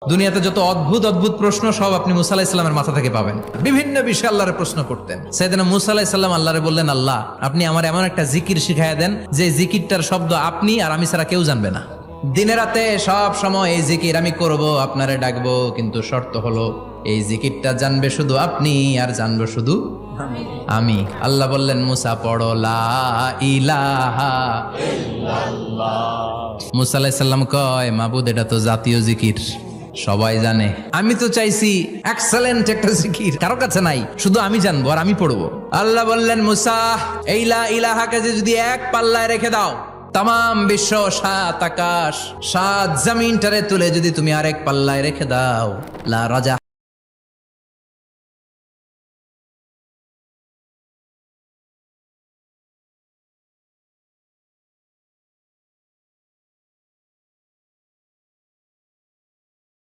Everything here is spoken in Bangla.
দুনিয়াতে যত অদ্ভুত অদ্ভুত প্রশ্ন সব আপনি মুসা আলাহিস সাল্লামের মাথা থেকে পাবেন। বিভিন্ন বিষয়ে আল্লাহরে প্রশ্ন করতেন। সাইয়েদনা মুসা আলাহিস সাল্লাম আল্লাহরে বললেন, আল্লাহ আপনি আমার এমন একটা জিকির শিখাইয়া দেন যে জিকিরটার শব্দ আপনি আর আমি ছাড়া কেউ জানবে না। দিনে রাতে সব সময় এই জিকির আমি করব, আপনারে ডাকবো, কিন্তু শর্ত হলো এই জিকিরটা জানবে শুধু আপনি আর জানবো শুধু আমি। আল্লাহ বললেন, মুসা পড়ো লা ইলাহা ইল্লাল্লাহ। মুসা আলাইহিস সালাম কয়, মাবুদ এটা তো জাতীয় জিকির, সবাই জানে। আমি তো চাইছি এক্সেলেন্ট একটা জিকির, কারো কাছে নাই, শুধু আমি জানবো আর আমি পড়বো। আল্লাহ বললেন, মুসা এই লা ইলাহাকে যদি এক পাল্লায় রেখে দাও, তাম বিশ্ব, 7 আকাশ 7 জমিনটারে তুলে যদি তুমি আরেক পাল্লায় রেখে দাও, লা রাজা